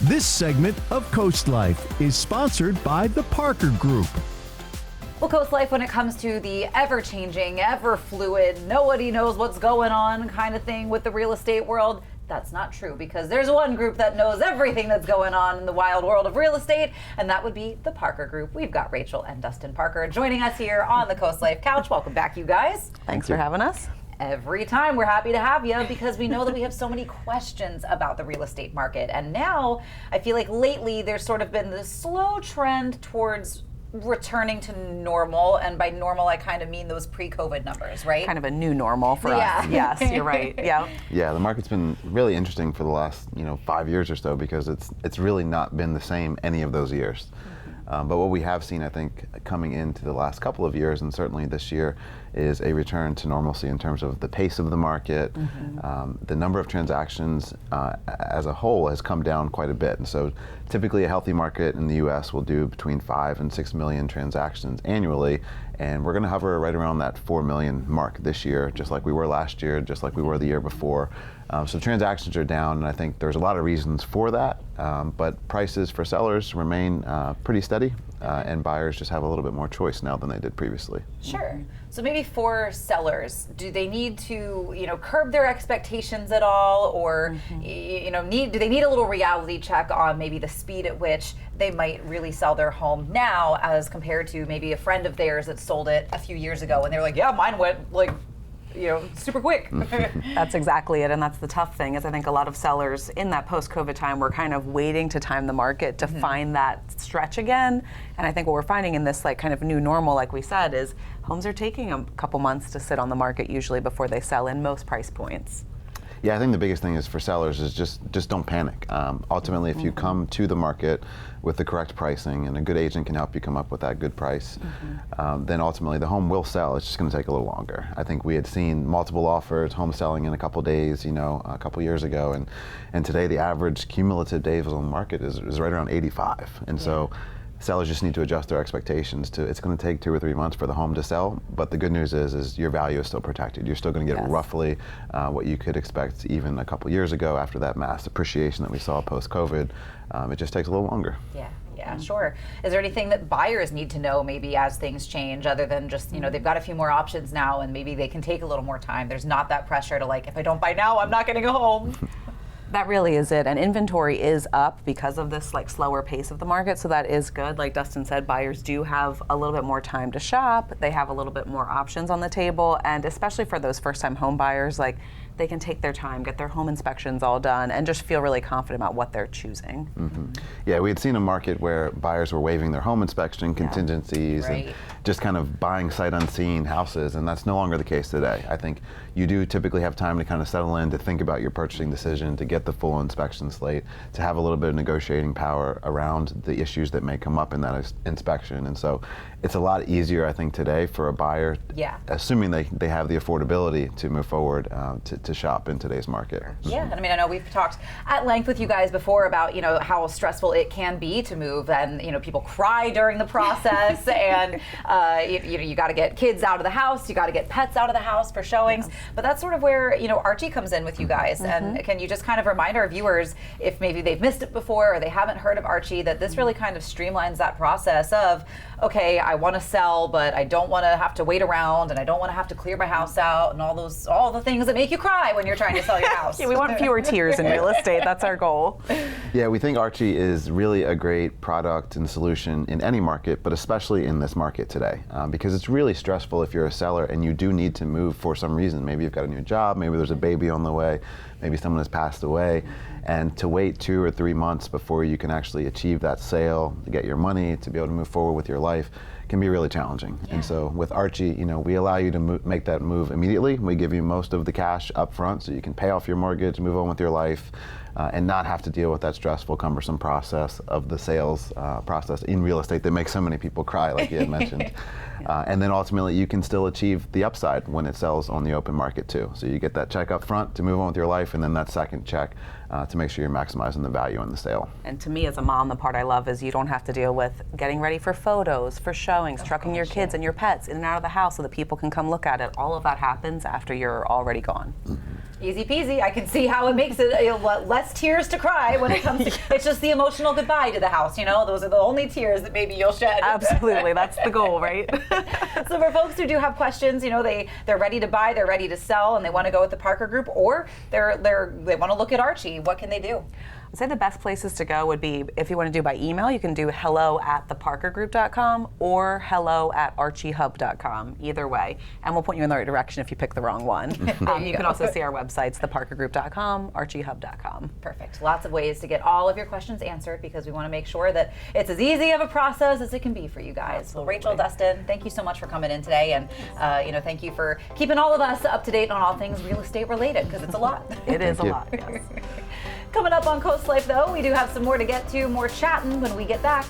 This segment of CoastLife is sponsored by the Parker Group. Well, CoastLife, when it comes to the ever-changing, ever-fluid, nobody knows what's going on kind of thing with the real estate world, that's not true, because there's one group that knows everything that's going on in the wild world of real estate, and that would be the Parker Group. We've got Rachel and Dustin Parker joining us here on the CoastLife couch. Welcome back, you guys. Thanks for having us. Every time we're happy to have you, because we know that we have so many questions about the real estate market. And now I feel like lately there's sort of been this slow trend towards returning to normal, and by normal I kind of mean those pre-COVID numbers, right? Kind of a new normal for us. Yes, you're right. Yeah. Yeah, the market's been really interesting for the last 5 years or so, because it's really not been the same any of those years. But what we have seen, I think, coming into the last couple of years, and certainly this year, is a return to normalcy in terms of the pace of the market. The number of transactions as a whole has come down quite a bit. And so typically a healthy market in the US will do between 5 and 6 million transactions annually. And we're going to hover right around that 4 million mark this year, just like we were last year, just like we were the year before. So transactions are down, and I think there's a lot of reasons for that. But prices for sellers remain pretty steady, and buyers just have a little bit more choice now than they did previously. Sure. So maybe for sellers, do they need to, curb their expectations at all, or do they need a little reality check on maybe the speed at which they might really sell their home now, as compared to maybe a friend of theirs that sold it a few years ago, and they're like, yeah, mine went super quick. That's exactly it, and that's the tough thing, is I think a lot of sellers in that post-COVID time were kind of waiting to time the market to find that stretch again. And I think what we're finding in this kind of new normal, like we said, is homes are taking a couple months to sit on the market usually before they sell in most price points. Yeah, I think the biggest thing is for sellers is just don't panic. Ultimately, if you come to the market with the correct pricing, and a good agent can help you come up with that good price, then ultimately the home will sell. It's just going to take a little longer. I think we had seen multiple offers, home selling in a couple days, a couple years ago, and today the average cumulative days on the market is right around 85. And so sellers just need to adjust their expectations to, it's going to take 2 or 3 months for the home to sell, but the good news is your value is still protected. You're still going to get roughly what you could expect even a couple years ago after that mass appreciation that we saw post-COVID. It just takes a little longer. Yeah, sure. Is there anything that buyers need to know maybe as things change, other than just, they've got a few more options now and maybe they can take a little more time? There's not that pressure to if I don't buy now, I'm not getting a home. That really is it, and inventory is up because of this slower pace of the market, so that is good. Like Dustin said, buyers do have a little bit more time to shop. They have a little bit more options on the table, and especially for those first-time home buyers, they can take their time, get their home inspections all done, and just feel really confident about what they're choosing. Yeah, we had seen a market where buyers were waiving their home inspection contingencies and just kind of buying sight unseen houses, and that's no longer the case today. I think you do typically have time to kind of settle in, to think about your purchasing decision, to get the full inspection slate, to have a little bit of negotiating power around the issues that may come up in that inspection. And so it's a lot easier, I think, today for a buyer, assuming they have the affordability to move forward, to shop in today's market. Yeah, and I know we've talked at length with you guys before about how stressful it can be to move, and people cry during the process, and you got to get kids out of the house, you got to get pets out of the house for showings. But that's sort of where Archie comes in with you guys. And can you just kind of remind our viewers, if maybe they've missed it before or they haven't heard of Archie, that this really kind of streamlines that process of, okay, I want to sell, but I don't want to have to wait around, and I don't want to have to clear my house out, and all the things that make you cry when you're trying to sell your house. We want fewer tears in real estate. That's our goal. Yeah, we think Archie is really a great product and solution in any market, but especially in this market today, because it's really stressful if you're a seller and you do need to move for some reason. Maybe you've got a new job, maybe there's a baby on the way, maybe someone has passed away, and to wait 2 or 3 months before you can actually achieve that sale, to get your money, to be able to move forward with your life, can be really challenging. And so with Archie, we allow you to make that move immediately. We give you most of the cash up front so you can pay off your mortgage, move on with your life, and not have to deal with that stressful, cumbersome process of the sales process in real estate that makes so many people cry, like you had mentioned. And then ultimately you can still achieve the upside when it sells on the open market too. So you get that check up front to move on with your life, and then that second check to make sure you're maximizing the value in the sale. And to me as a mom, the part I love is you don't have to deal with getting ready for photos, for showings, trucking your kids and your pets in and out of the house so that people can come look at it. All of that happens after you're already gone. Easy peasy. I can see how it makes it less tears to cry when it comes to, it's just the emotional goodbye to the house, those are the only tears that maybe you'll shed. Absolutely, that's the goal, right? So for folks who do have questions, they're ready to buy, they're ready to sell, and they want to go with the Parker Group, or they want to look at Archie, what can they do? I'd say the best places to go would be, if you want to do by email, you can do hello@theparkergroup.com or hello@archiehub.com, either way. And we'll point you in the right direction if you pick the wrong one. You can also see our websites, theparkergroup.com, archiehub.com. Perfect. Lots of ways to get all of your questions answered, because we want to make sure that it's as easy of a process as it can be for you guys. Absolutely. Well, Rachel, Dustin, thank you so much for coming in today, and thank you for keeping all of us up to date on all things real estate related, because it's a lot. It is a you. lot, yes. Coming up on CoastLife, though, we do have some more to get to, more chatting when we get back.